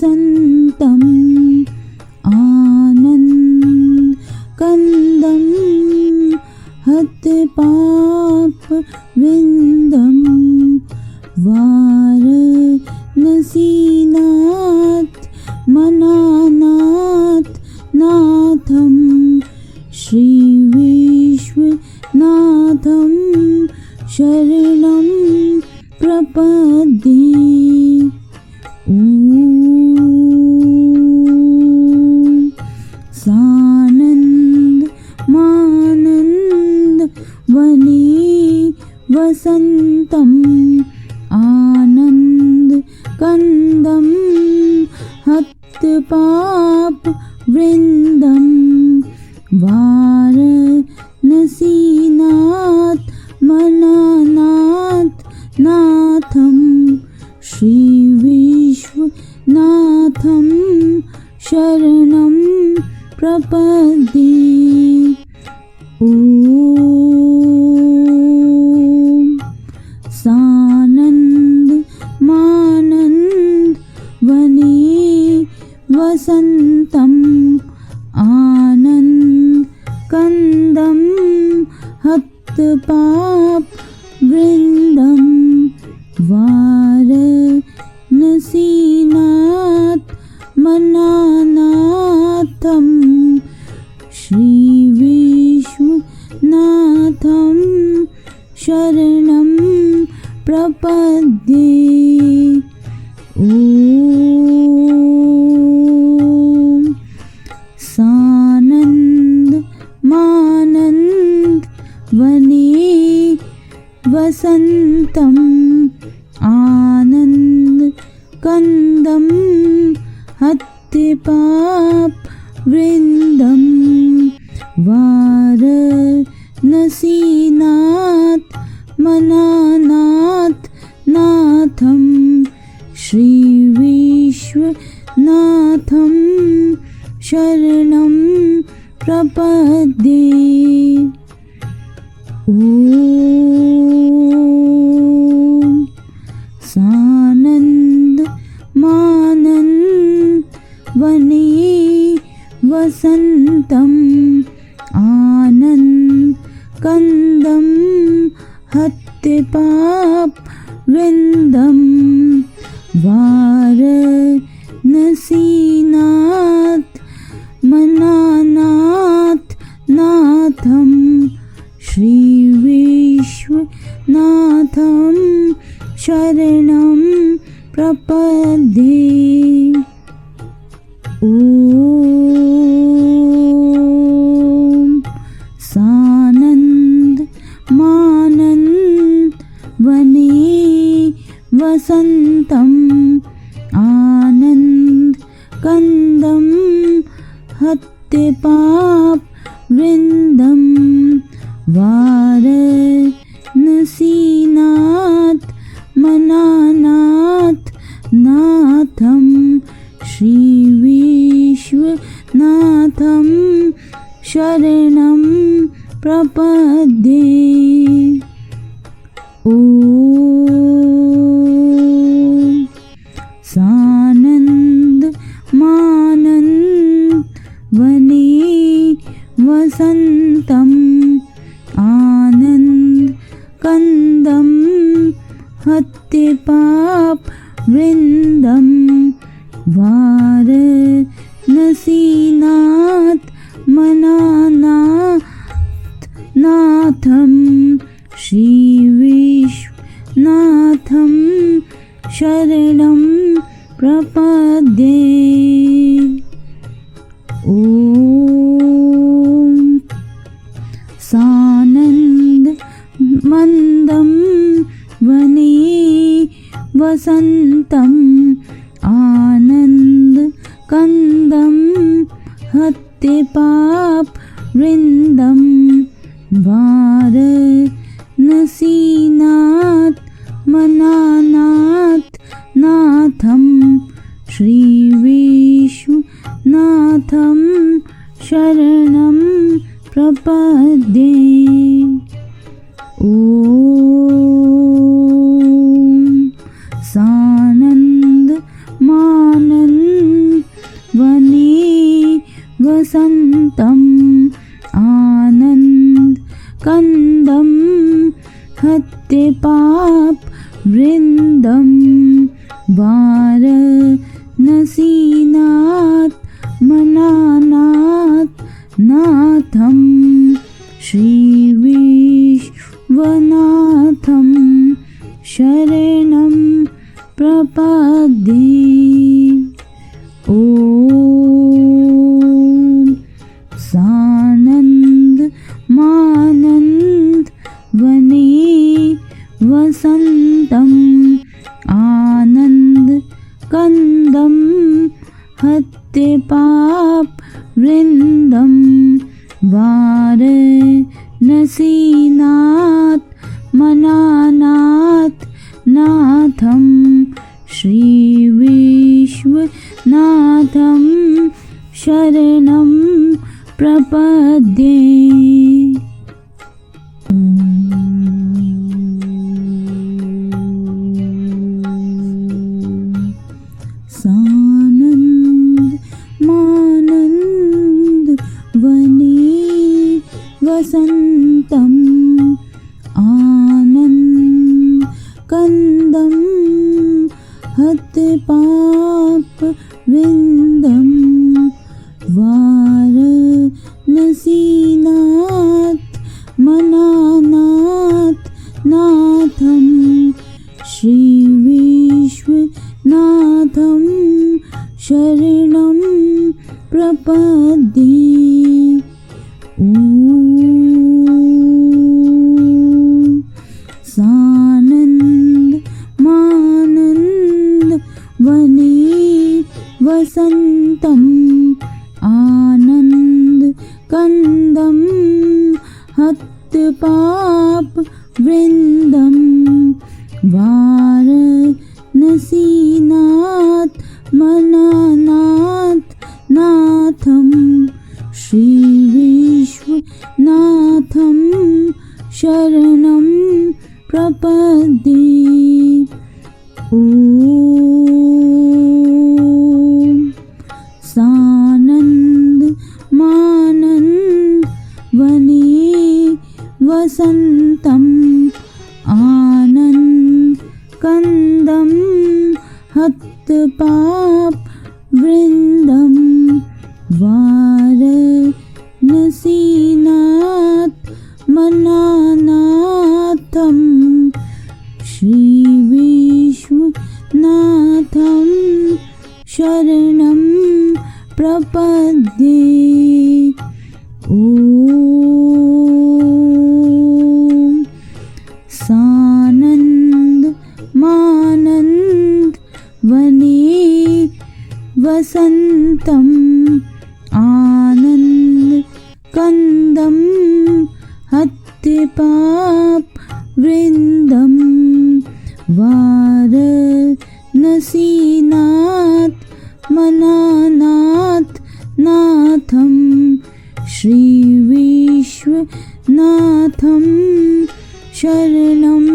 वसन्तम् आनन्द कंदं हत पाप विंदम वाराणसीनाथ मनानाथ नाथम श्री विश्वनाथम शरणं प्रपद्ये। सानंद मानंद वने वसंतम आनंद कंदम हत पाप वृंदम वाराणसीनाथ मनानाथ नाथम श्री विश्वनाथम शरणं प्रपद्ये। ओम सानंद मानंद वने वसंतम आनंद कंदम हत पाप वृंदम वाराणसीनाथ मनानाथम श्री विश्वनाथम शरणं प्रपद्ये। ओम सानंद मानंद वने वसंतम आनंद कंदम हत पाप वृंदम वाराणसीनाथ मनानाथ नाथम श्री विश्वनाथम शरणं प्रपद्ये। ओम सानंद मानंद वने वसंतम आनंद कंदम हत पाप वृंदम वाराणसीनाथ मनानाथ नाथम श्री विश्वनाथम शरणं प्रपद्ये। ओम सानंद मानंद वने वसंतम आनंद कंदम हत पाप वृंदम वाराणसीनाथ मनानाथ नाथम श्री विश्वनाथम शरणं प्रपद्ये। ओम सानंद मानंद वने वसंतम आनंद कंदम हत पाप वृंदम वाराणसीनाथ मनानाथ नाथम श्री विश्वनाथम शरणं प्रपद्ये। ओम सानंद मंदम वने वसंतम आनंद कंदम हत पाप वृंदम वाराणसीनाथ मनानाथ नाथम श्री विश्वनाथम शरणं प्रपद्ये। ओम सानंद मानंद वसन्तम् आनन्दकन्दं हत्यपापवृन्दं वाराणसीनाथ मनानाथ नाथं श्रीविश्वनाथं शरणं प्रपद्ये। ॐ सानन्दमानन्दवने वसन्तम् आनन्दकन्दं हत्यपापवृन्दं वाराणसीनाथ मनानाथ नाथं श्रीविश्वनाथं शरणं प्रपद्ये। सानन्दमानन्दवने वसन्तम् आनन्दकन्दं हत्यपापवृन्दं वाराणसीनाथ मनानाथ नाथं श्रीविश्वनाथं शरणं प्रपद्ये। ॐ सानन्दमानन्दवने वसन्तम् आनन्दकन्दं हत्यपापवृन्दं वाराणसीनाथ मनानाथ नाथं श्रीविश्वनाथं शरणं प्रपद्ये। ॐ सानन्दमानन्दवने वसन्तम् आनन्दकन्दं हत्यपापवृन्दं वाराणसीनाथ मनानाथं श्रीविश्वनाथं शरणं प्रपद्ये। ॐ सानन्दमानन्दवने वसन्तम् आनन्दकन्दं हत्यपापवृन्दं वाराणसीनाथ मनानाथ नाथं श्रीविश्वनाथं शरणं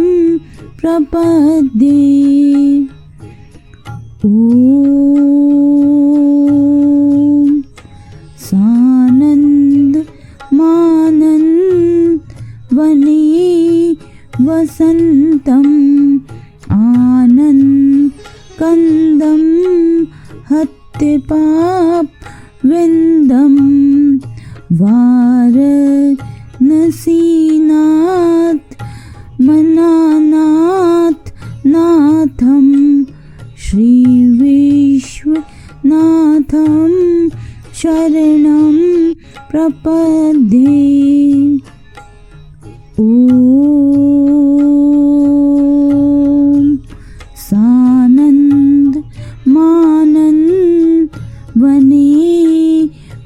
प्रपद्ये। ॐ सानन्दमानन्दवने वसन्तम् आनन्दकन्दं हत्यपापवृन्दं वाराणसीनाथ मनानाथ नाथं श्रीविश्वनाथं शरणं प्रपद्ये। ॐ सानन्दमानन्दवने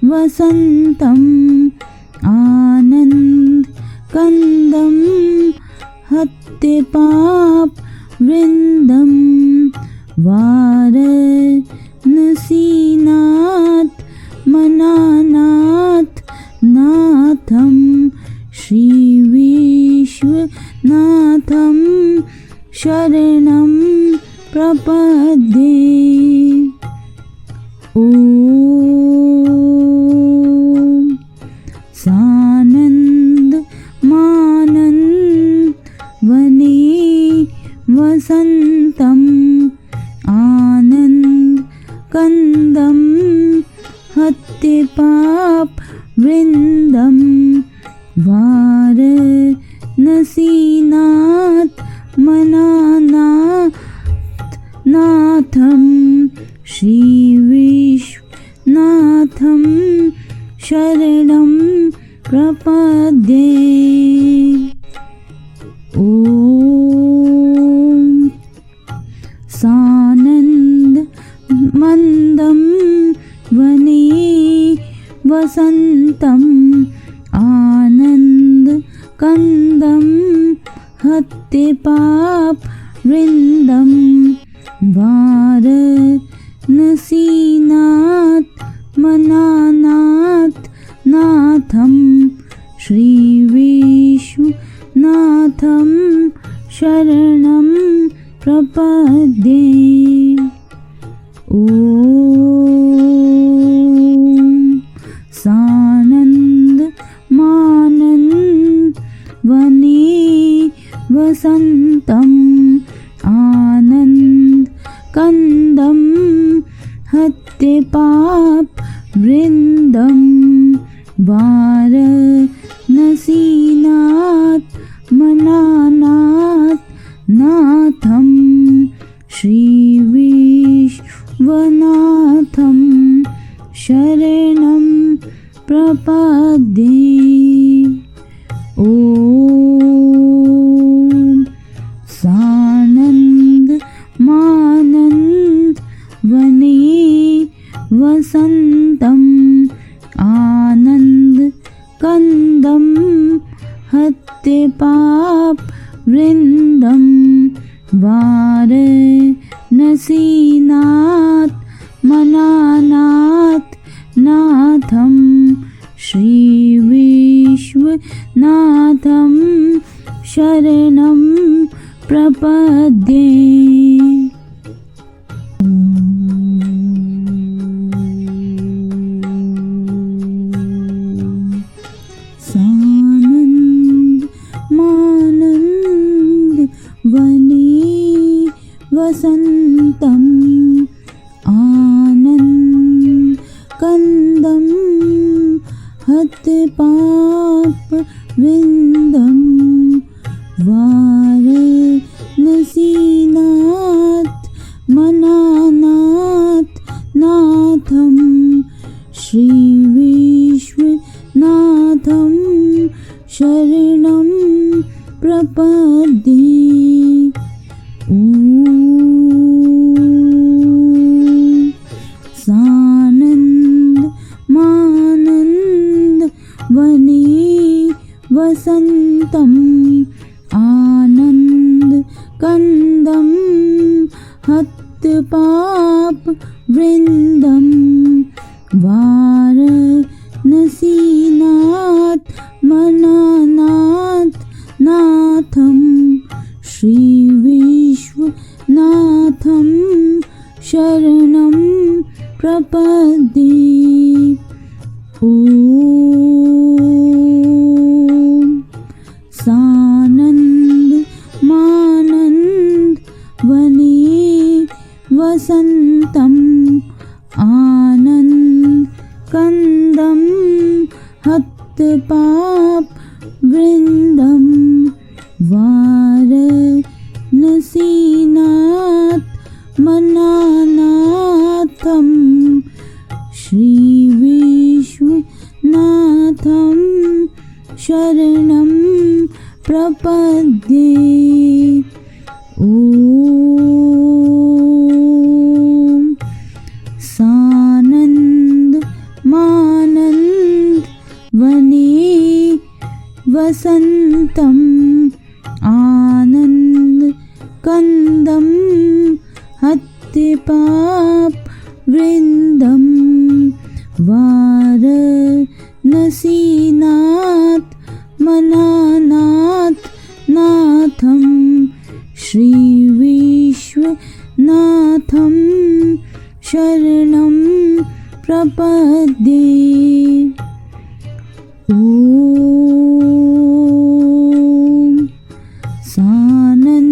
वसन्तम् आनन्दकन्दं हत्यपापवृन्दं वाराणसीनाथ मनानाथ नाथं श्रीविश्वनाथं शरणं प्रपद्ये। ॐ वसन्तम् आनन्दकन्दं हत्तिपाप वृन्दं वाराणसीनाथ मनानाथं श्रीविश्वनाथं शरणं प्रपद्ये। ॐ सानन्दमन्दं वने वसन्तम् आनन्दकन्दं हत्तिपाप वृन्दं वाराणसीनाथ मनानाथं श्रीविश्वनाथं शरणं प्रपद्ये। ॐ सानन्दमानन्दवने वसन्तम् आनन्दकन्दं हत्तिपाप वृन्दं वाराणसीनाथ मनानाथं श्रीविश्वनाथं शरणं प्रपद्ये। ॐ सानन्दमानन्दवने वसन्तम् आनन्दकन्दं हत्तिपाप वृन्दं वाराणसीनाथ मनानाथं श्रीविश्वनाथं शरणं प्रपद्ये। वने वसन्तम् आनन्दकन्दं हत्तिपाप वृन्दं वाराणसीनाथ मनानाथं श्रीविश्वनाथं शरणं प्रपद्ये। ॐ सानन्दमानन्दवने वसन्तम् आनन्दकन्दं हत्तिपाप वृन्दं वाराणसीनाथ मनानाथं श्रीविश्वनाथं शरणं प्रपद्ये। ॐ सानन्दमानन्दवने वसन्तम् आनन्दकन्दं हत्तिपाप वृन्दं वाराणसीनाथ मनानाथं श्रीविश्वनाथं शरणं प्रपद्ये। ॐ सानन्दमानन्दवने वसन्तम् आनन्दकन्दं हत्तिपाप वृन्दं वाराणसीनाथ मनानाथं श्रीविश्वनाथं शरणं प्रपद्ये। ॐ सानन्दमानन्दवने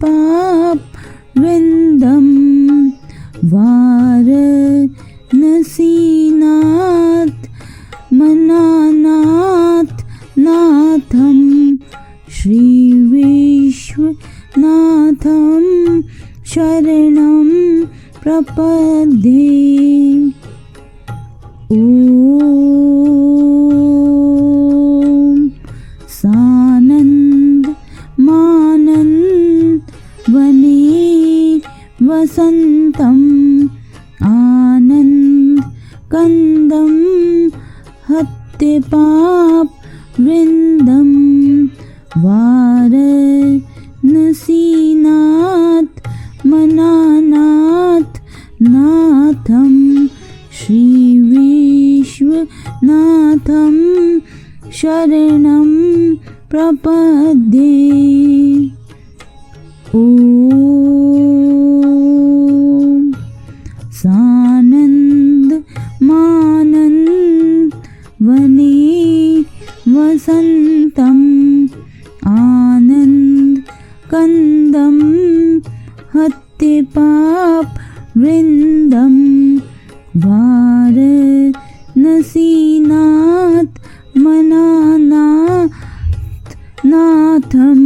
पाप वृंदम वाराणसीनाथ मनानाथ नाथम श्री विश्वनाथम शरणं प्रपद्ये। ओम सानंद मानंद वने वसंतम आनंद कंदम हत्ते पाप वृंदम वाराणसीनाथ मनानाथ नाथम श्री विश्वनाथम शरणं प्रपद्ये। ओम सानंद मानंद वने वसंतम आनंद कंदम हत्ते पाप वृंदम वाराणसीनाथ मनानाथ नाथम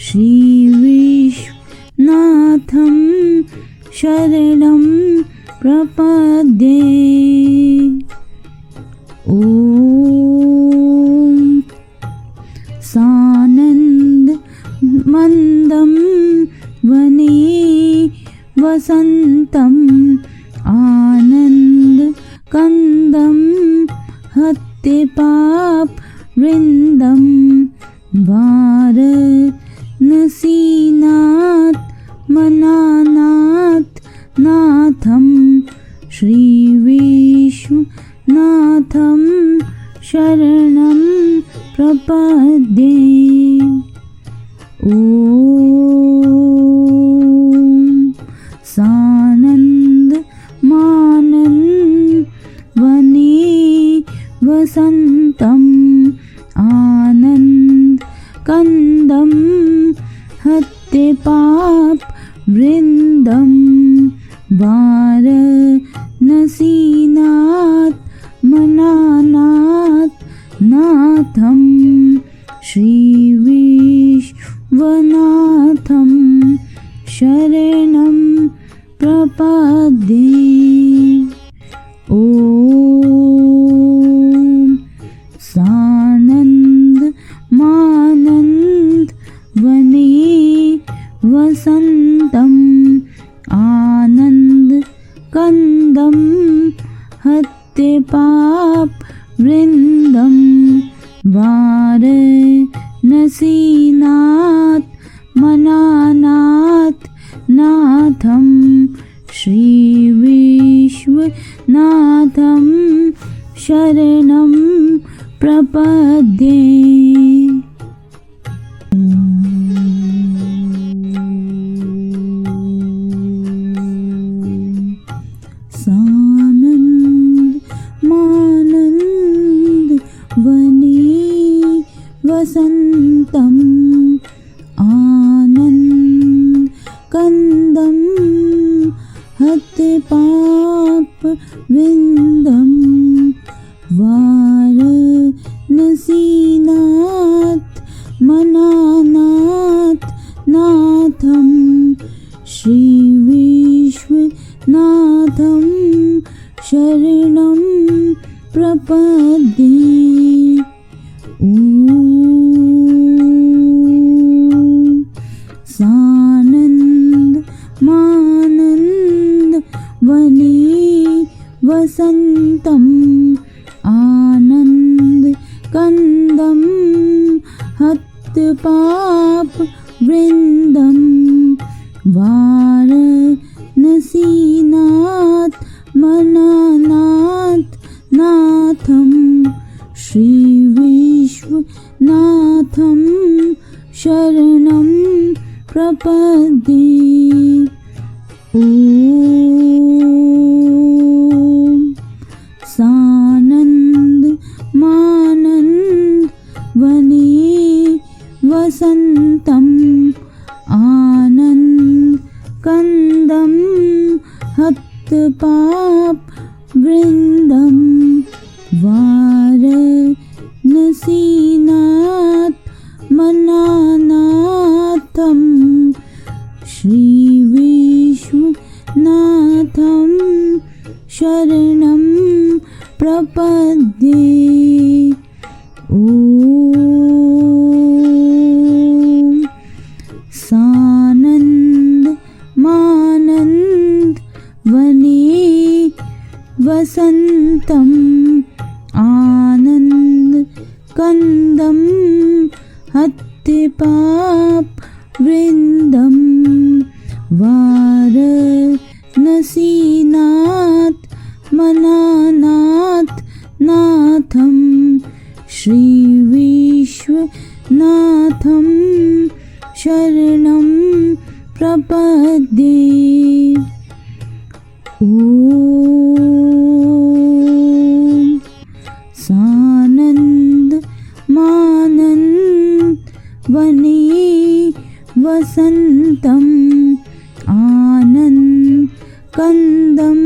श्री विश्वनाथम शरणं प्रपद्ये। ओम सानंद मंदम वने वसंतम आनंद कंदम हत्ते पाप वृंदम वाराणसीनाथ मनानाथ नाथम श्री विश्वनाथम शरणं प्रपद्ये। ओम सानंद मानंद वने वसंतम आनंद कंदम हत्ते पाप वृंदम वाराणसीनाथ मनानाथ नाथम श्री विश्वनाथम शरणं प्रपद्ये। ओम सानंद मानंद वने वसंतम आनंद कंदम हत्ते पाप वृंदम वाराणसीनाथ मनानाथ नाथम श्री विश्वनाथम शरणं प्रपद्ये। सानंद मानंद वने वसंतम आनंद कंदम हत्ते पाप वृंदम वाराणसीनाथ मनानाथ नाथम श्री विश्वनाथम शरणं प्रपद्ये। ओम सानंद मानंद वने वसंतम आनंद कंदम हत्ते पाप वृंदम वाराणसीनाथ मनानाथ नाथम श्री विश्वनाथम शरणं प्रपद्ये। ओम सानंद मानंद वने वसंतम आनंद कन्दं हत्तिपाप वृन्दं वाराणसीनाथ मनानाथ नाथं श्री विश्वनाथं शरणं प्रपद्ये। ॐ सानन्द मानन्द वने वसन्तं आनन्द कन्दं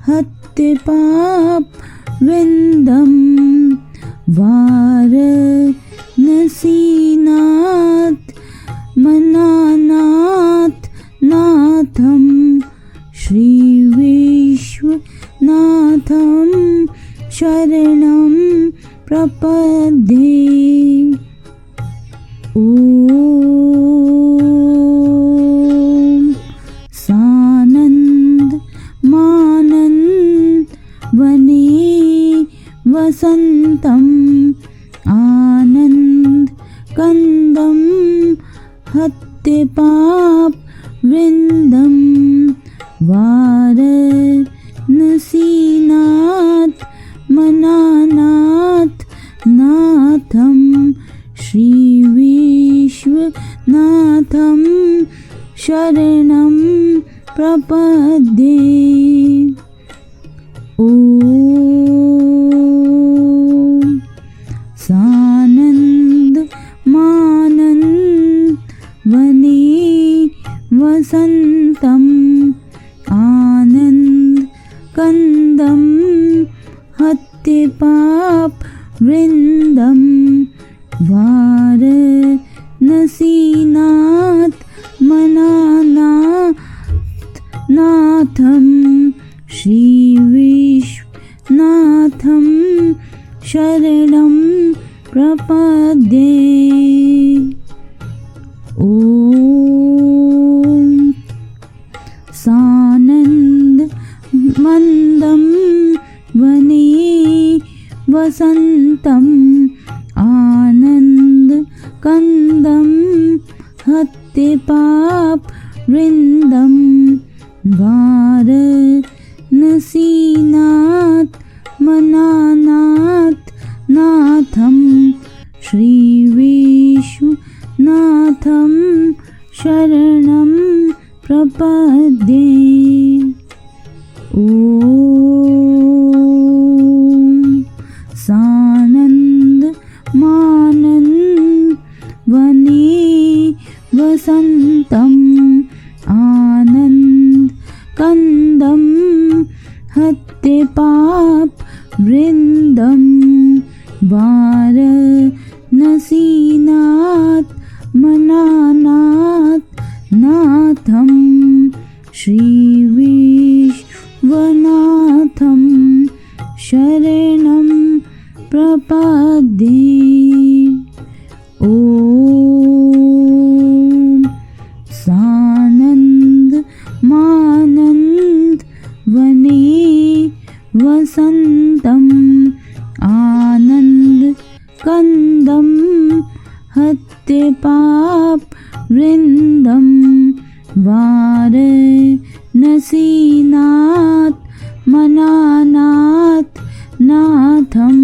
हत्तिपाप वृन्दं वाराणसीनाथ मनानाथ नाथं श्री विश्वनाथं शरणं प्रपद्ये। ॐ सानन्द मानन्द वने वसन्तं आनन्द कन्दं हत्तिपाप वृन्दं वाराणसीनाथ मनानाथ नाथं श्री विश्वनाथं शरणं प्रपद्ये। ॐ सानन्द मानन्द वने वसन्तं आनन्द कन्दं हत्तिपाप वृन्दं वाराणसीनाथ मनानाथ नाथं श्री विश्वनाथं शरणं प्रपद्ये। ॐ सानन्द मन्दं वने वसन्तं आनन्द कन्दं हत्तिपाप वृन्दं वाराणसीनाथ मनानाथ नाथं श्री विश्वनाथं शरणं प्रपद्ये। ॐ सानन्द मानन्द वने वसन्तं आनन्द कन्दं हत्तिपाप वृन्दं वाराणसीनाथ मनानाथ नाथं श्री विश्वनाथं शरणं प्रपद्ये। ॐ सानन्द मानन्द वने वसन्तं आनन्द कन्दं हत्तिपाप वृन्दं वाराणसीनाथ मनानाथ नाथं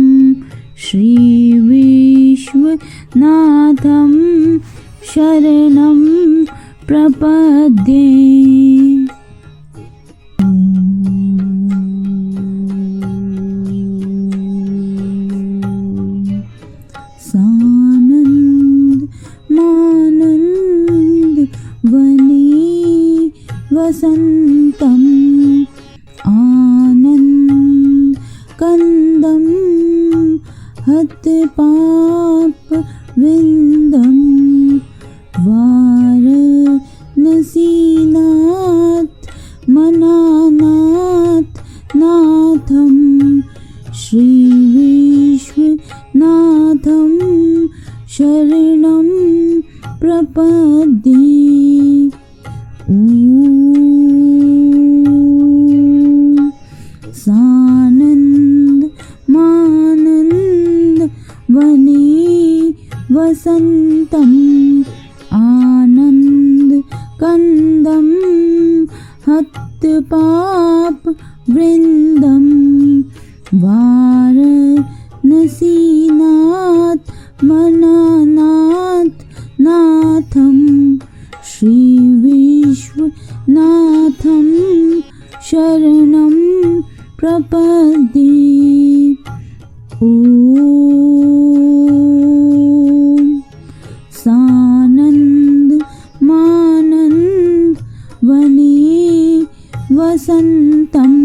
श्री विश्वनाथं शरणं प्रपद्ये। सानन्द मानन्द वने वसन्तं आनन्द कन्दं हत्तिपाप वृन्दं वाराणसीनाथ मनानाथ नाथं श्री विश्वनाथं शरणं प्रपद्ये। ॐ सानन्द मानन्द वने वसन्तम् आनन्दकन्दं हतपापवृन्दं वाराणसीनाथ मनानाथ नाथं श्रीविश्वनाथं शरणं प्रपद्ये। ॐ सानन्दमानन्दवने वसन्तम्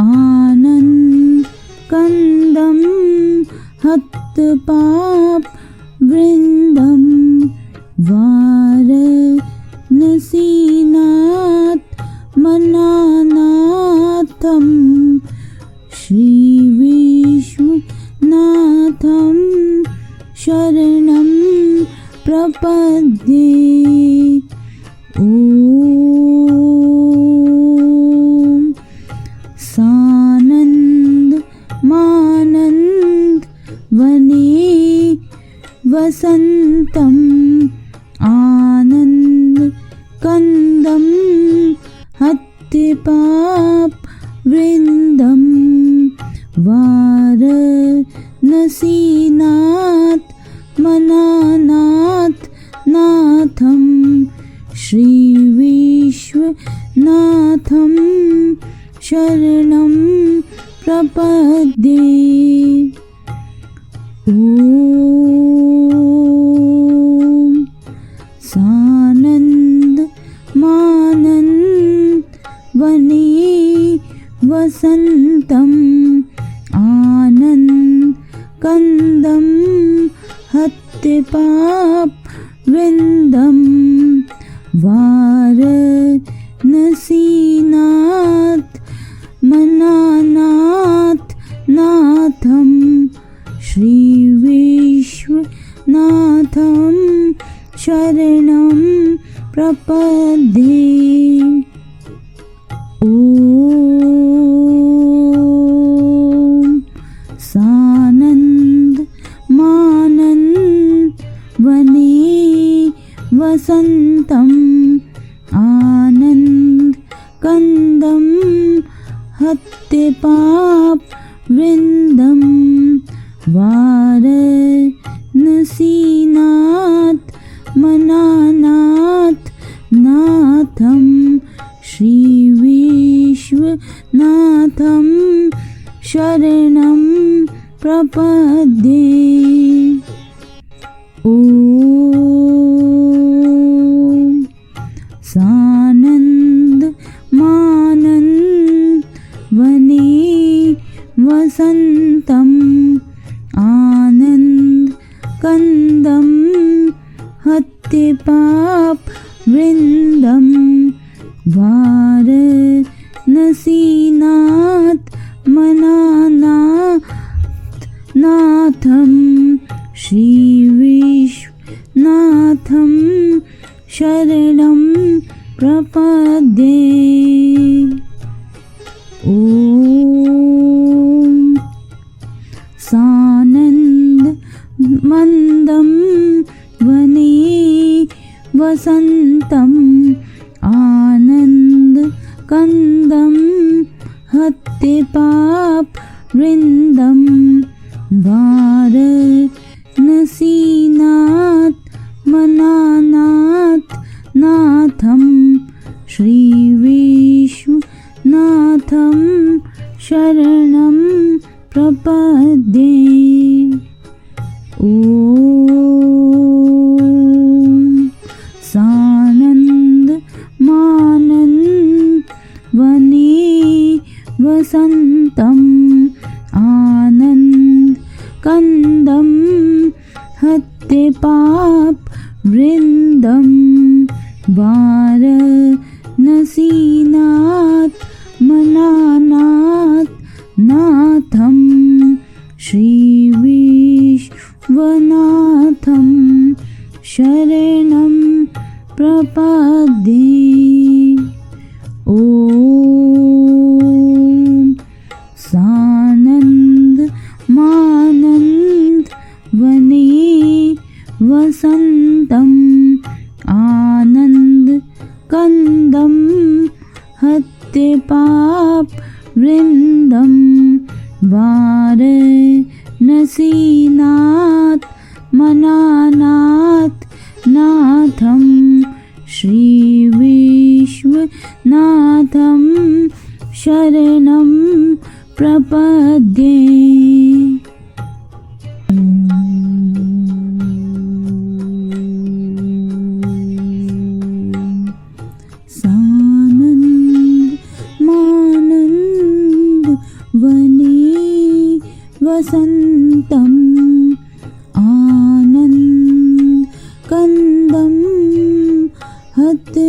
आनन्दकन्दं हतपापवृन्दं वाराणसीनाथ मनानाथं श्रीविश्वनाथं शरणं प्रपद्ये। ॐ सानन्दमानन्दवने वसन्तम् आनन्दकन्दं हतपापवृन्दं वाराणसीनाथ मनानाथ नाथं श्रीविश्वनाथं शरणं प्रपद्ये। ॐ सानन्दमानन्दवने वसन्तम् आनन्दकन्दं हतपापवृन्दं वाराणसीनाथ मनानाथ नाथं श्रीविश्वनाथं शरणं प्रपद्ये। ॐ सानन्दमानन्दवने वसन्तम् आनन्दकन्दं हतपापवृन्दं वाराणसीनाथ मनानाथ नाथं श्रीविश्वनाथं शरणं प्रपद्ये। ॐ सानन्दमानन्दवने वसन्तम् आनन्दकन्दं हतपापवृन्दं वाराणसीनाथ मनानाथ नाथं श्रीविश्वनाथं शरणं प्रपद्ये। ॐ सानन्दमन्दं वने वसन्तम् आनन्दकन्दं हतपापवृन्दं वाराणसीनाथ मनानाथ नाथं श्रीविश्वनाथं शरणं प्रपद्ये। ॐ सानन्दमानन्दवने वसन्तम् आनन्दकन्दं हतपापवृन्दं वाराणसीनाथ मनानाथ नाथं श्रीविश्वनाथं शरणं प्रपद्ये। ॐ सानन्दमानन्दवने वसन्तम् आनन्दकन्दं हत्यपापवृन्दं वाराणसीनाथ मनानाथ नाथं श्रीविश्वनाथं शरणं प्रपद्ये। वसन्तम् आनन्दकन्दं हत्यपापवृन्दं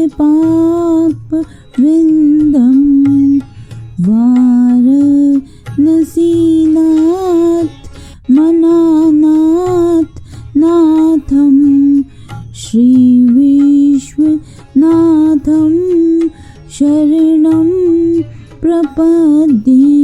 वाराणसीनाथ मनानाथ नाथं श्रीविश्वनाथं शरणं प्रपद्ये।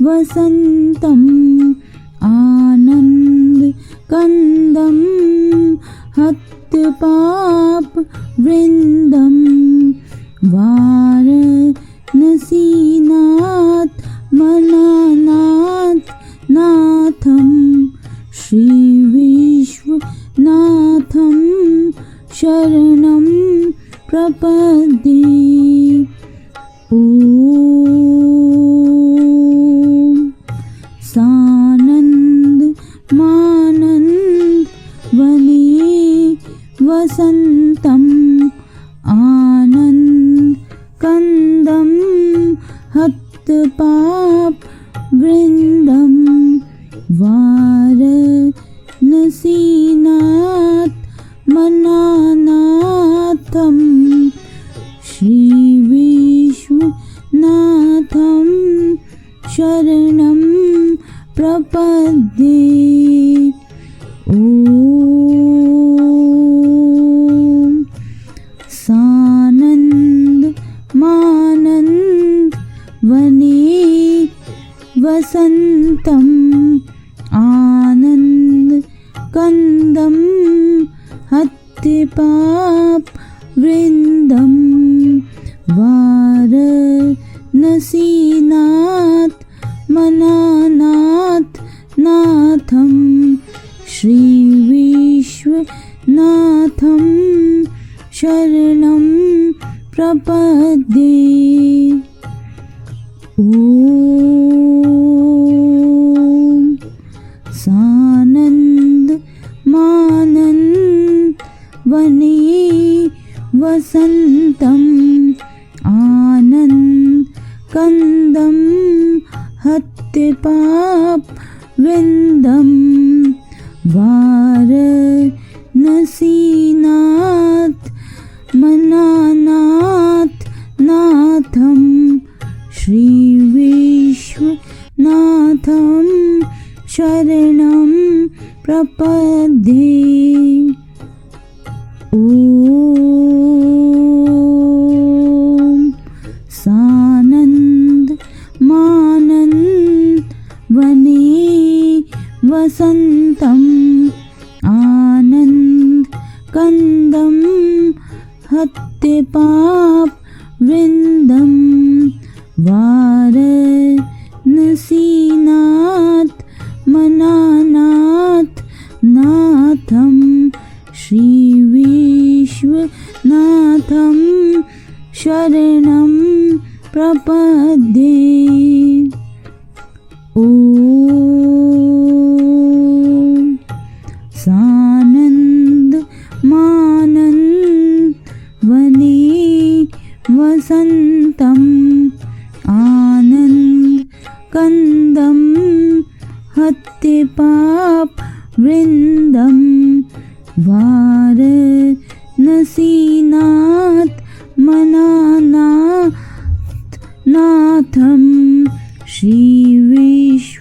वसन्तम् आनन्दकन्दं हत्यपापवृन्दं वाराणसीनाथ मनानाथ नाथं श्रीविश्वनाथं शरणं प्रपद्ये। वसन्तम् आनन्दकन्दं हत्यपापवृन्दं वाराणसीनाथ मनानाथं श्रीविश्वनाथं शरणं प्रपद्ये। वसन्तम् आनन्दकन्दं हत्यपापवृन्दं वाराणसीनाथ मनानाथ नाथं श्रीविश्वनाथं शरणं प्रपद्ये। वसन्तम् आनन्दकन्दं हत्यपापवृन्दं वाराणसीनाथ मनानाथ नाथं श्रीविश्वनाथं शरणं प्रपद्ये। वसन्तम् आनन्दकन्दं हत्यपापवृन्दं वाराणसीनाथ मनानाथ नाथं श्रीविश्वनाथं शरणं प्रपद्ये। वसन्तम् आनन्दकन्दं हत्यपापवृन्दं वाराणसीनाथ मनानाथ नाथं श्रीविश्वनाथं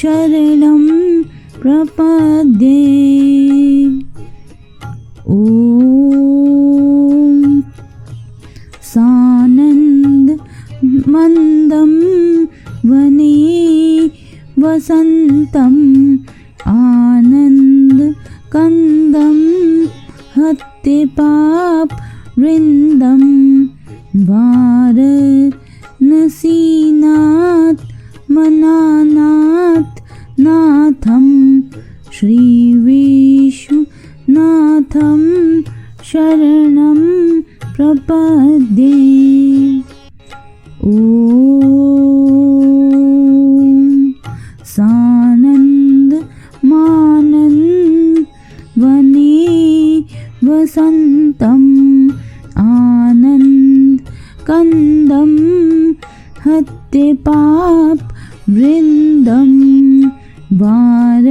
शरणं प्रपद्ये। ॐ मन्दं वने वसन्तम् आनन्दकन्दं हत्यपापवृन्दं वाराणसीनाथ मनानाथ नाथं श्रीविश्वनाथं शरणं प्रपद्ये। ॐ सानन्दमानन्दवने वसन्तम् आनन्दकन्दं हत्यपापवृन्दं वाराणसीनाथ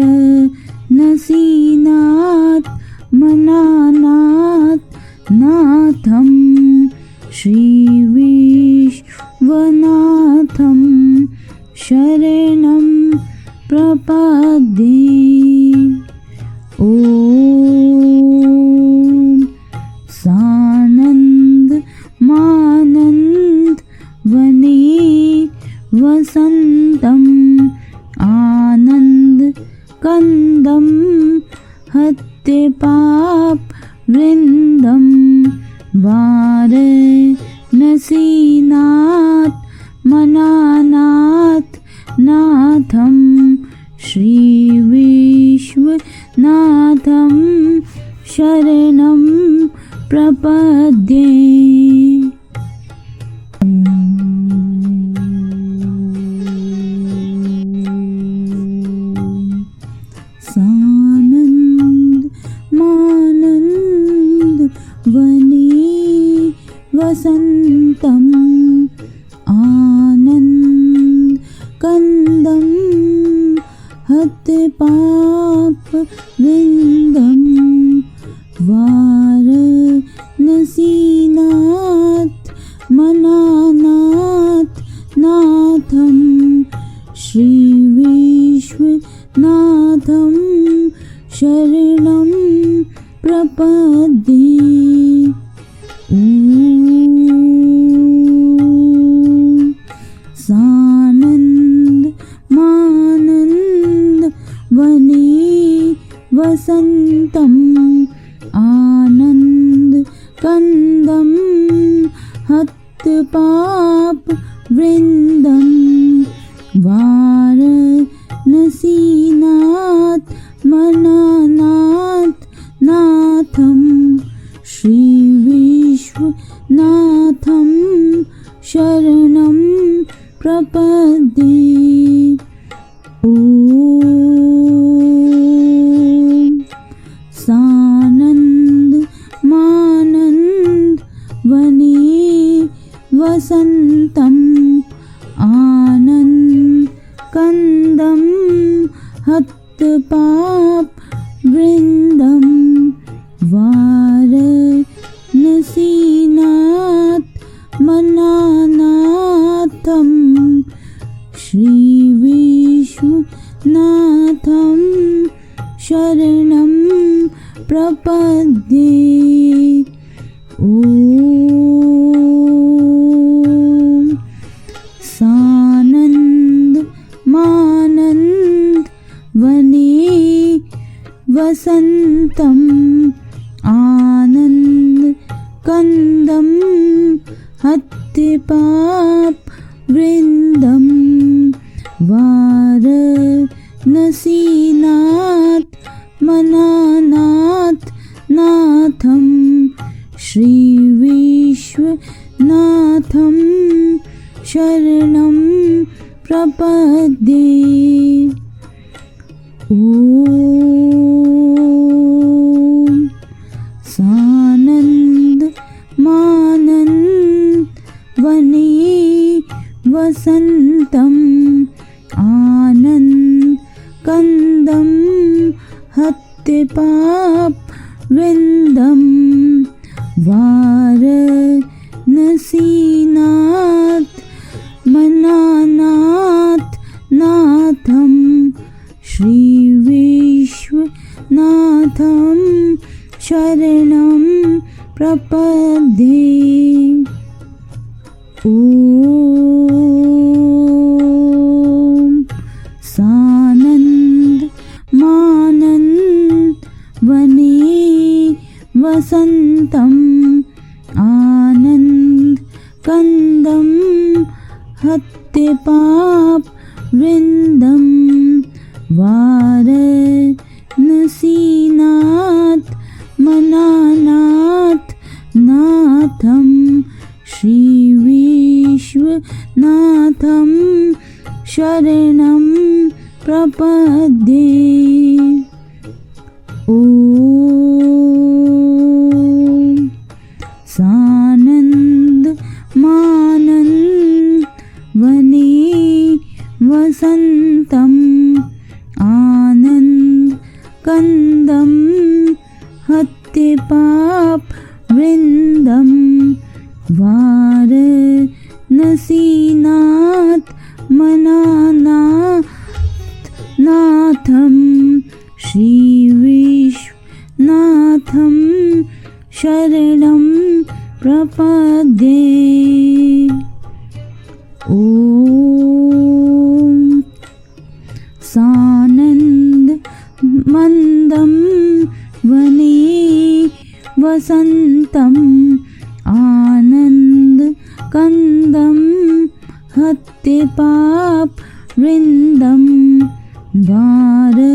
मनानाथ नाथं श्रीविश्वनाथं शरणं प्रपद्ये। ॐ सानन्दमानन्दवने वसन्तम् आनन्दकन्दं हत्यपापवृन्दं वाराणसीनाथ मनानाथ नाथं श्रीविश्वनाथं शरणं प्रपद्ये। सानन्दमानन्दवने वसन्तम् आनन्दकन्दं हत्यपापवृन्दं वाराणसीनाथ मनानाथ नाथं श्रीविश्वनाथं शरणं प्रपद्ये। ॐ सानन्दमानन्दवने वसन्तम् आनन्दकन्दं हत्यपापवृन्दं वाराणसीनाथ मनानाथ नाथं श्रीविश्वनाथं शरणं प्रपद्ये। ॐ सानन्दमानन्दवने वसन्तम् आनन्दकन्दं हत्यपापवृन्दं वाराणसीनाथ मनानाथं श्रीविश्वनाथं शरणं प्रपद्ये। ॐ सानन्दमानन्दवने वसन्तम् आनन्दकन्दं हत्यपापवृन्दं वाराणसीनाथ मनानाथ नाथं श्रीविश्वनाथं शरणं प्रपद्ये। ॐ सानन्दमानन्दवने वसन्तम् आनन्दकन्दं हत्यपापवृन्दं वाराणसीनाथ मनानाथ नाथं श्रीविश्वनाथं शरणं प्रपद्ये। ॐ वसन्तम् आनन्दकन्दं हत्यपाप वृन्दं वाराणसीनाथ मनानाथ नाथं श्री विश्वनाथं शरणं प्रपद्ये। ॐ सानन्दमानन्दवने वसन्तम् आनन्दकन्दं हत्यपाप वृन्दं वाराणसीनाथ मनानाथ नाथं श्री विश्वनाथं शरणं प्रपद्ये। ॐ सानन्दमन्दं वने वसन्तम् आनन्दकन्दं हत्यपाप वृन्दं वाराणसीनाथ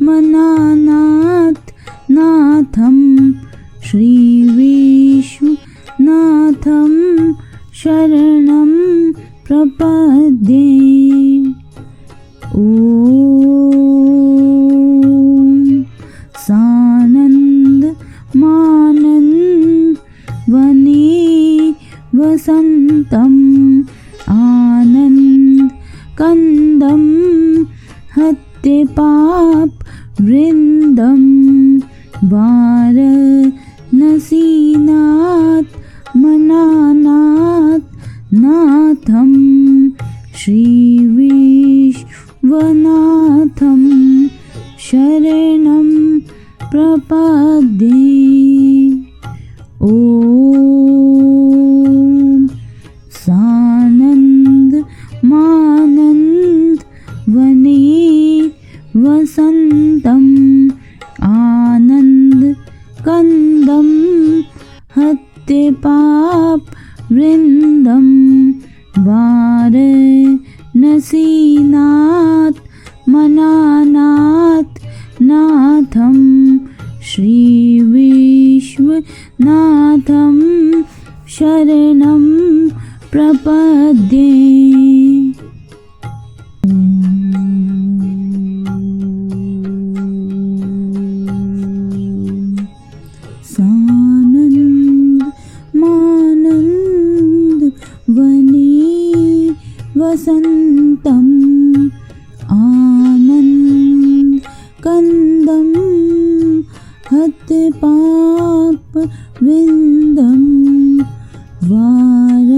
मनानाथ नाथं श्री विश्वनाथं शरणं प्रपद्ये। ॐ सानन्दमानन्दवने वसन्तम् आनन्दकन्दं हत्यपाप वृन्दं वाराणसीनाथ मनानाथ नाथं श्री विश्वनाथं शरणं प्रपद्ये। ॐ सानन्दमानन्दवने वसन्तम् आनन्दकन्दं हत्यपाप वृन्दं वाराणसीनाथ मनानाथ नाथं श्री विश्वनाथं शरणं प्रपद्ये। सानन्दमानन्दवने वसन्तम् आनन्दकन्दं हत्यपाप वृन्दं वाराणसीनाथ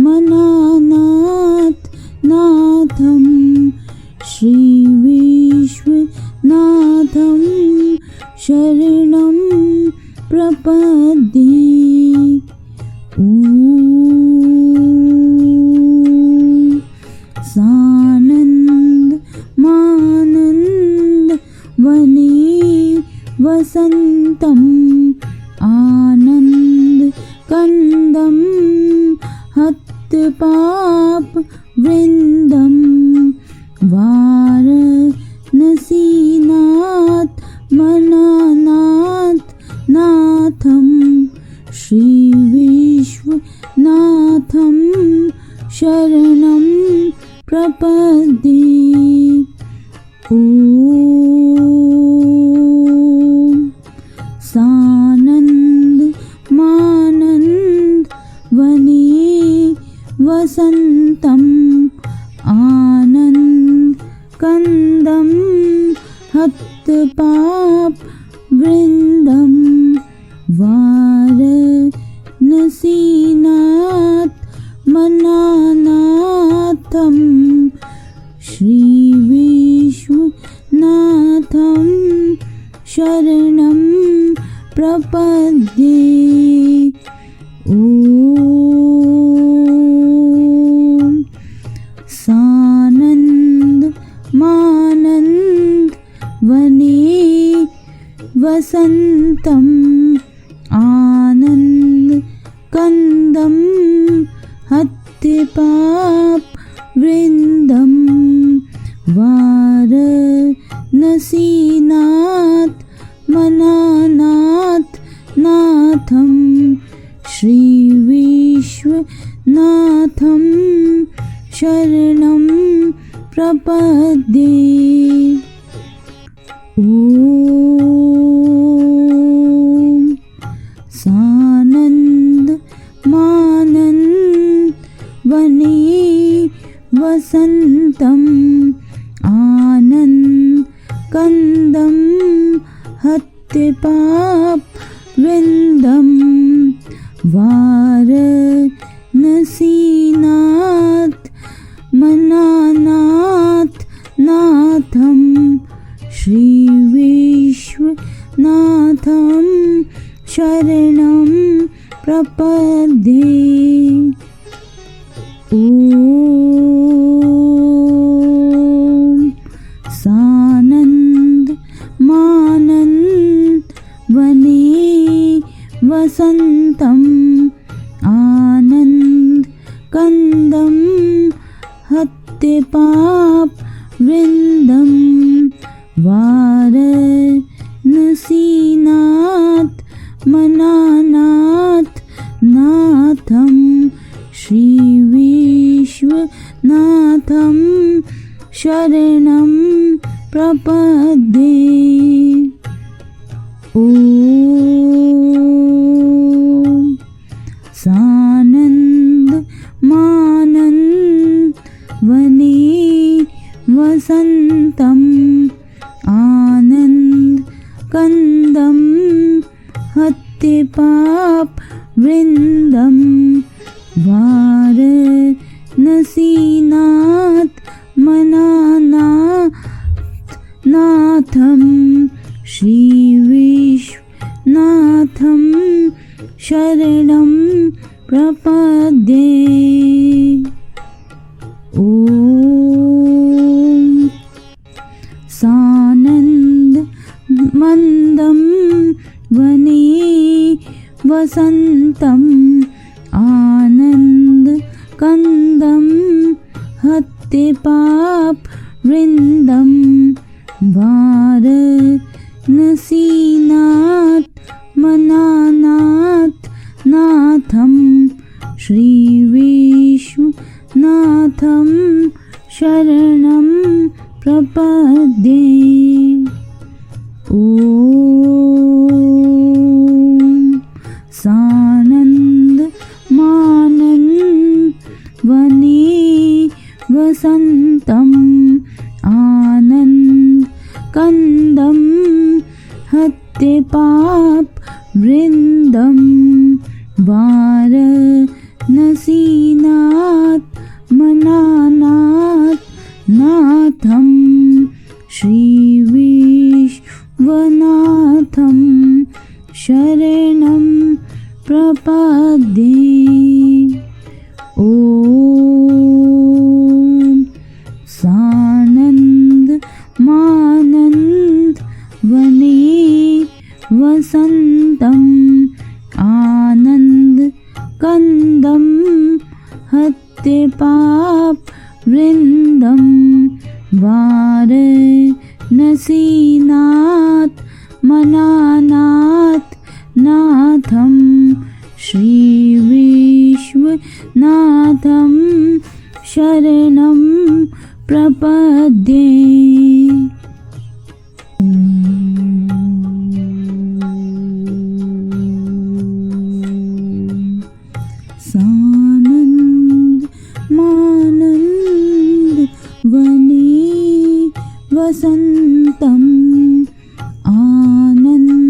मनानाथ नाथं श्री विश्वनाथं शरणं प्रपद्ये। ॐ सानन्दमानन्दवने वसन्तम् आनन्दकन्दं हत्यपाप वृन्दं वाराणसीनाथ मनानाथ नाथं श्री विश्वनाथं शरणं प्रपद्ये। ॐ सानन्दमानन्दवने वसन्तम् आनन्दकन्दं हत्यपाप वृन्दं वाराणसीनाथ मनानाथं श्री विश्वनाथं शरणं प्रपद्ये। ॐ सानन्दमानन्दवने वसन्तं आनन्दकन्दं हत्यपापवृन्दं वाराणसीनाथ मनानाथ नाथं श्रीविश्वनाथं शरणं प्रपद्ये। ॐ सानन्दमानन्दवने वसन्तं आनन्दकन्दं हत्यपापवृन्दं वाराणसीनाथ मनानाथ नाथं श्रीविश्वनाथं शरणं प्रपद्ये। ॐ सानन्दमानन्दवने वसन्तं आनन्दकन्दं हत्यपापवृन्दं वाराणसीनाथ मनानाथ नाथं श्रीविश्वनाथं शरणं प्रपद्ये। ॐ सानन्दमानन्दवने वसन्तं आनन्दकन्दं हत्यपापवृन्दं वाराणसीनाथ मनानाथ नाथं श्रीविश्वनाथं शरणं प्रपद्ये। ॐ सानन्दमन्दं वने वसन्तं आनन्दकन्दं हत्यपापवृन्दं वाराणसीनाथ मनानाथ नाथं श्रीविश्वनाथं शरणं प्रपद्ये। ॐ सानन्दमानन्दवने वसन्तं आनन्दकन्दं हत्यपापवृन्दं वाराणसीनाथ मनानाथ नाथं श्रीविश्वनाथं शरणं प्रपद्ये। ॐ सानन्दमानन्दवने वसन्तं आनन्दकन्दं हत्यपापवृन्दं वाराणसीनाथ मनानाथ नाथं श्रीविश्वनाथं शरणं प्रपद्ये। सानन्दमानन्दवने वसन्तं आनन्द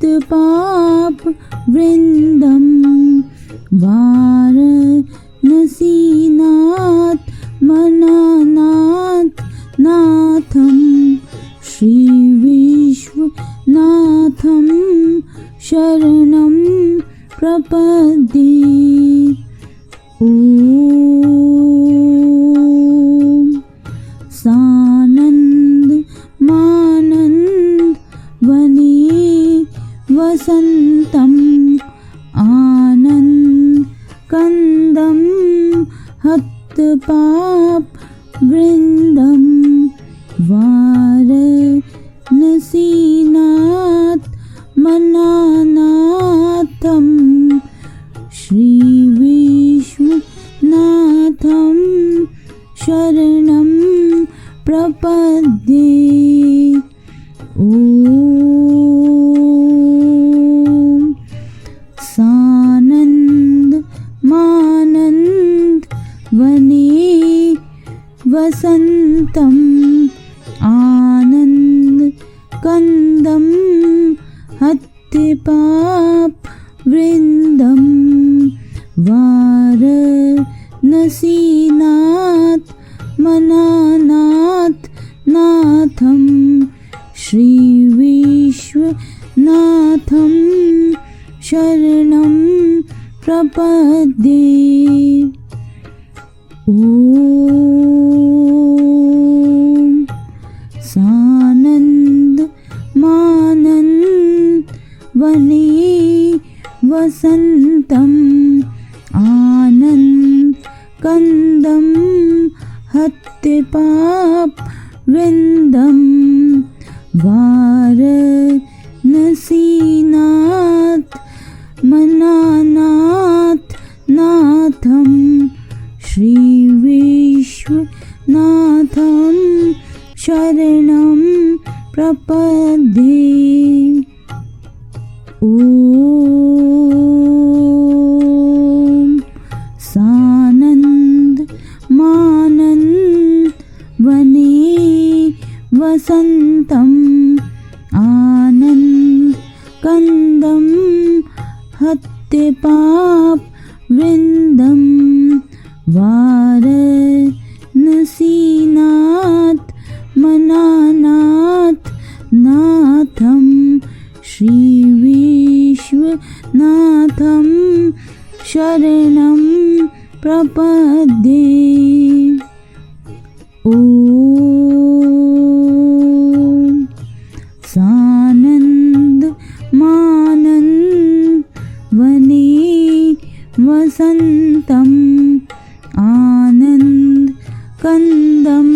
हतपाप वृंदम वाराणसीनाथ मनानाथ नाथम श्री विश्वनाथम शरणं प्रपद्ये। ओम सानंद मानंद वने वसंतम आनंद कंदम हतपाप वृंदम वाराणसीनाथ मनानाथम श्री विश्वनाथम शरणं प्रपद्ये। ओम सानंद मानंद वने वसंतम आनंद कंदम हतपाप वृंदम वाराणसीनाथ मनानाथ नाथम श्री विश्वनाथम शरणं प्रपद्ये। ओम सानंद मानंद वने वसंतम आनंद कंदम हतपाप वृंदम वाराणसीनाथ मनानाथ नाथम श्री विश्वनाथम शरणं प्रपद्ये। ओम सानंद मानंद वने वसंतम आनंद कंदम हतपाप वृंदम वाराणसीनाथ मनानाथ नाथम श्री विश्वनाथम शरणं प्रपद्ये। ओम सानंद मानंद वने वसंतम आनंद कंदम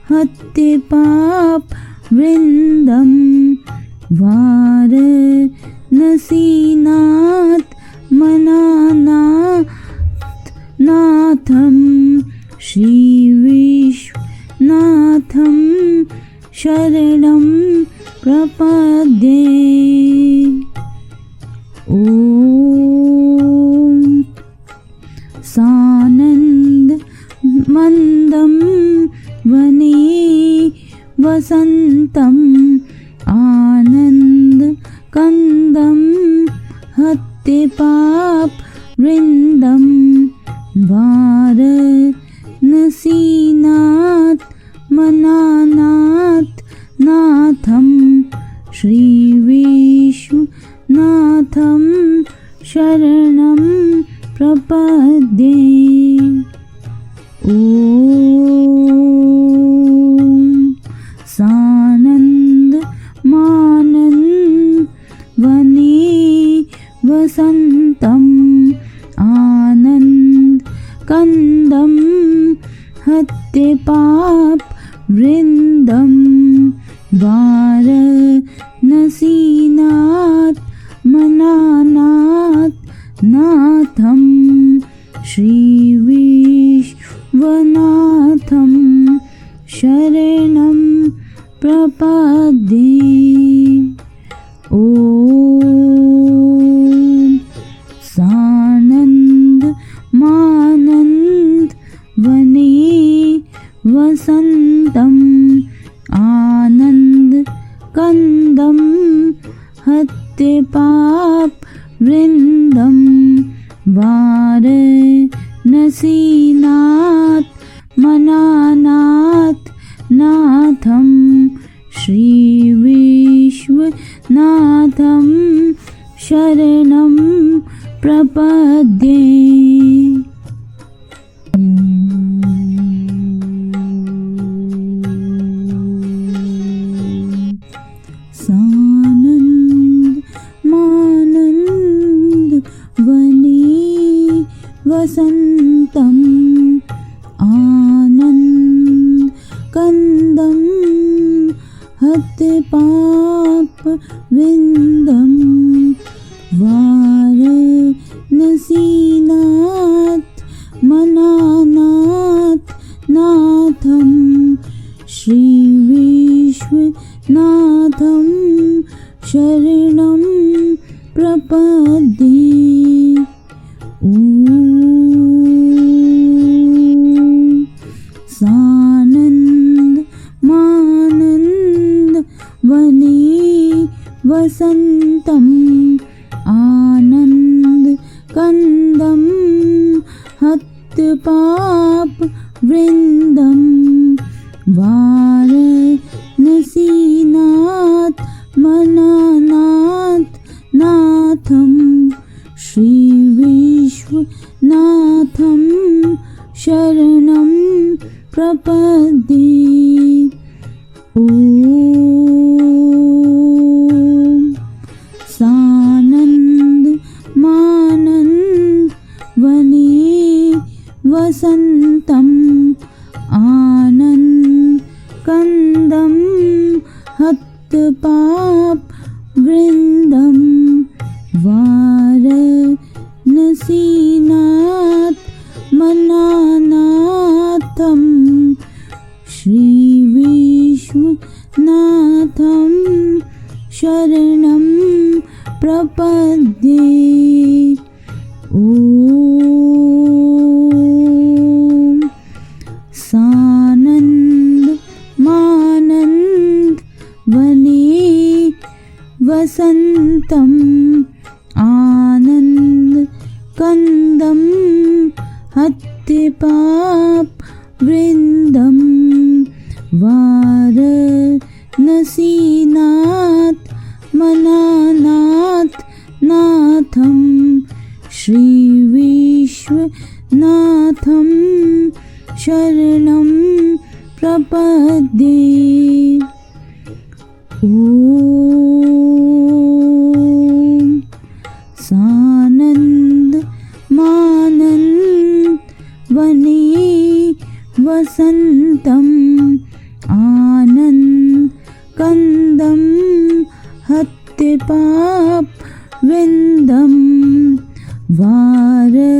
हतपाप वृंदम वाराणसीनाथ मनानाथ नाथम श्री विश्वनाथम शरणं प्रपद्ये। ओम सानंद मंदम वने वसंतम आनंद कंदम हतपाप वृंदम वाराणसीनाथ मनानाथ नाथम श्री विश्वनाथम शरणं प्रपद्ये। ओम सानंद मानंद वने वसंतम आनंद कंदम हतपाप वृंदम वाराणसीनाथ मनानाथ नाथम श्री विश्वनाथम शरणं प्रपद्ये। ओम सानंद मानंद वने वसंतम आनंद कंदम हत्ते पाप वृंदम वाराणसीनाथ मनानाथ नाथम श्री विश्वनाथम शरणं प्रपद्ये। सानंद मानंद वने वसंतम आनंद कंदम हत पाप विंदम वाराणसीनाथ मनानाथ नाथम श्री विश्वनाथम शरणं प्रपद्ये। सानंद मानंद वने वसंतम आनंद कंदम हत पाप वृंदम वाराणसीनाथ मनानाथ नाथम श्री विश्वनाथम शरणं प्रपद्ये। ओम सानंद मानंद वने वसंतम आनंद कंदम हत पाप वृंदम वाराणसीनाथ मनानाथम श्री विश्वनाथम शरणं प्रपद्ये। ओम सानंद मानंद वने वसंतम आनंद कंदम हत पाप वृंदम वाराणसीनाथ मनानाथ नाथम श्री विश्वनाथम शरणं प्रपद्ये। ओम सानंद मानंद वने वसंतम आनंद कंदम हत पाप वृंदम वाराणसीनाथ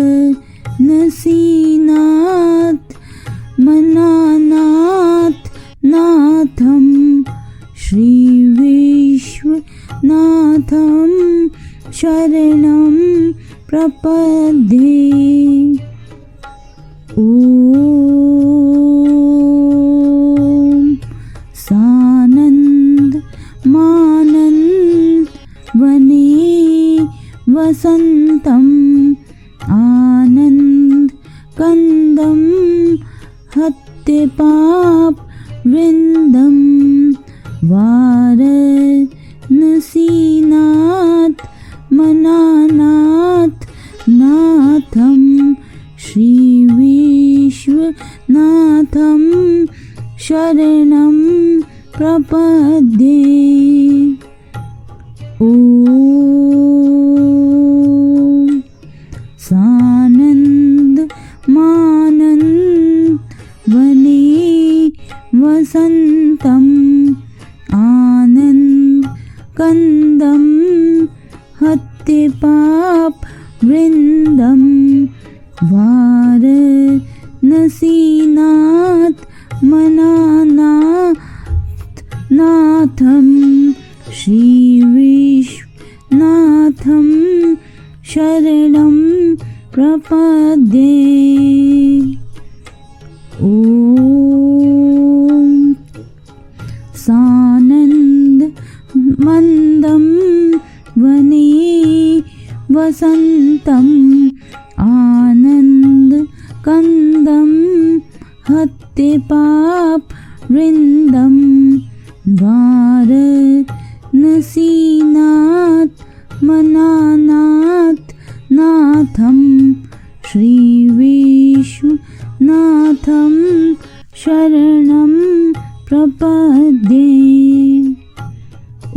मनानाथ नाथम श्री विश्वनाथम शरणं प्रपद्ये। ओम सानंद मानंद वने वसंतम आनंद कंदम हत पाप वृंदम वाराणसीनाथ मनानाथ नाथम श्री विश्वनाथम शरणं प्रपद्ये। ओम सानंद मानंद वने वसंतम आनंद कंदम हत पाप वृंदम वाराणसीनाथ मनानाथ नाथम श्री विश्वनाथम शरणं प्रपद्ये। ओम सानंद मंदम वसन्तम् आनन्दकन्दं हत्यपापवृन्दं वाराणसीनाथ मनानाथ नाथं श्रीविश्वनाथं शरणं प्रपद्ये।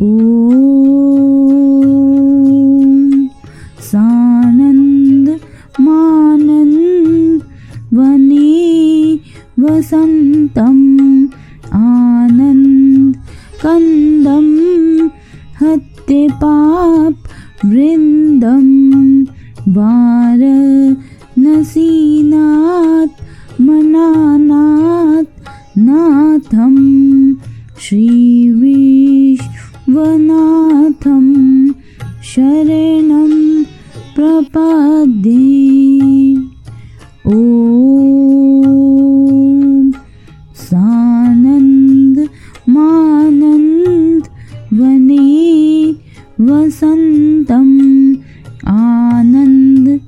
ॐ सानन्दमानन्दवने वसन्तम् आनन्दकन्दं हत्यपापवृन्दं वाराणसीनाथ मनानाथ नाथं श्रीविश्वनाथं शरणं प्रपद्ये। ॐ सानन्दमानन्दवने वसन्तम् आनन्दकन्दं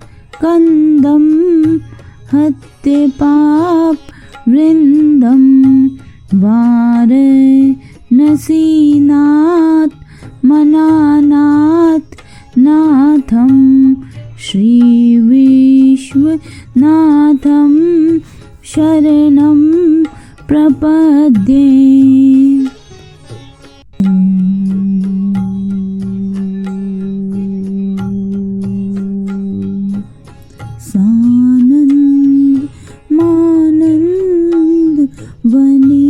हत्यपापवृन्दं वाराणसीनाथ मनानाथ नाथं श्रीविश्वनाथं शरणं प्रपद्ये। सानन्दमानन्दवने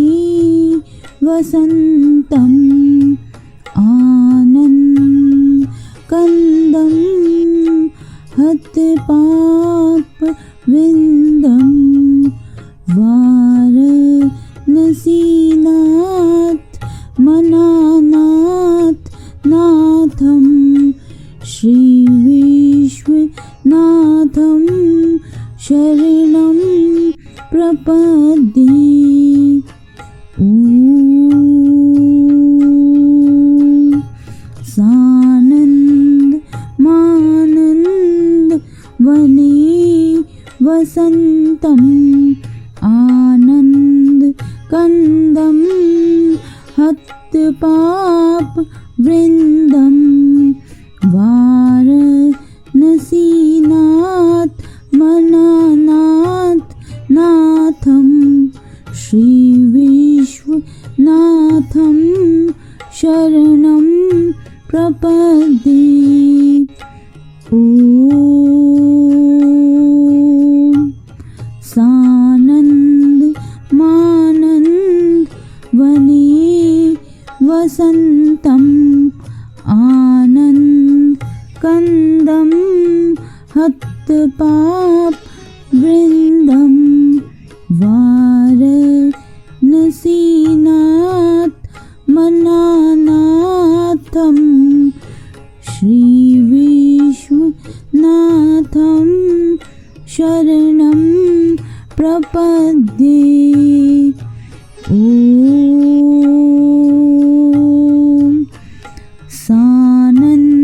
वसन्तम् आनन्दकन्दं हत्यपापवृन्दं वाराणसीनाथ मनानाथ नाथं श्रीविश्वनाथं शरणं प्रपद्ये। ॐ सानन्दमानन्दवने वसन्तम् आनन्दकन्दं हत्यपापवृन्दं वाराणसीनाथ मनानाथ नाथं श्रीविश्वनाथं शरणं प्रपद्ये। ॐ सानन्दमानन्दवने वसन्तम् आनन्दकन्दं हत्यपापवृन्दं वाराणसीनाथ मनानाथं श्रीविश्वनाथं शरणं प्रपद्ये। ॐ सानन्दमानन्दवने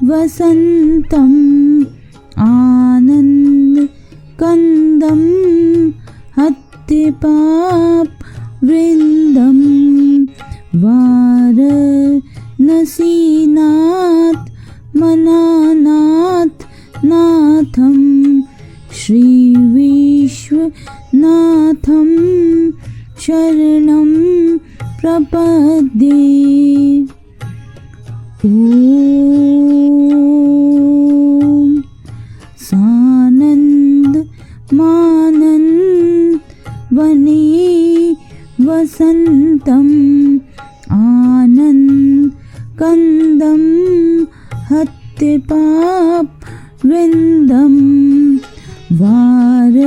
वसन्तम् आनन्दकन्दं हत्यपापवृन्दं वाराणसीनाथ मनानाथ नाथं श्रीविश्वनाथं शरणं प्रपद्ये। ॐ सानन्दमानन्दवने वसन्तम् आनन्दकन्दं हत्यपापवृन्दं वाराणसीनाथ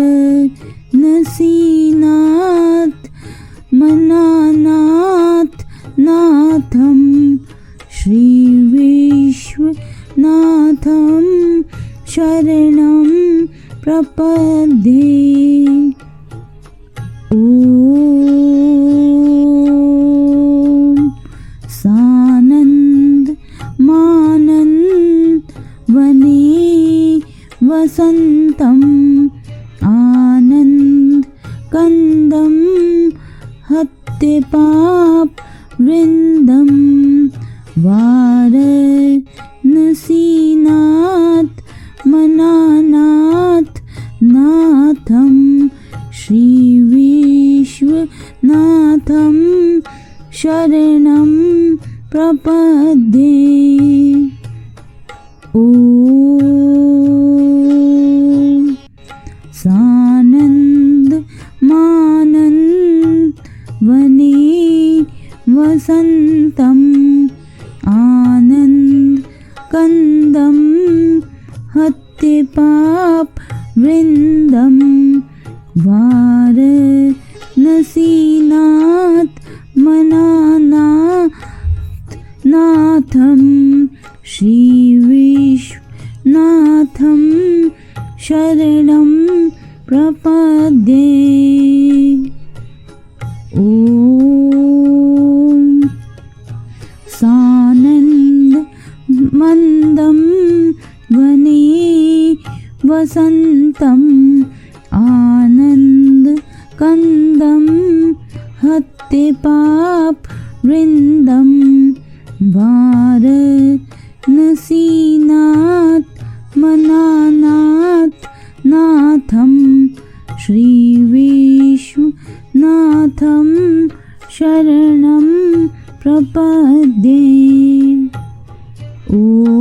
मनानाथ नाथं श्रीविश्वनाथं शरणं प्रपद्ये। ॐ वसन्तम् आनन्दकन्दं हत्यपाप वृन्दं वाराणसीनाथ मनानाथ नाथं श्रीविश्वनाथं शरणं प्रपद्ये। ॐ सानन्दमानन्दवने वसन्तम् आनन्दकन्दं हत्यपाप वृन्दं वाराणसीनाथ मनानाथ नाथं श्रीविश्वनाथं शरणं प्रपद्ये। ॐ सानन्दमन्दं वने वसन्तम् आनन्दकन्दं हत्यपाप वृन्दं वाराणसीनाथ मनानाथ नाथं श्रीविश्वनाथं शरणं प्रपद्ये। ॐ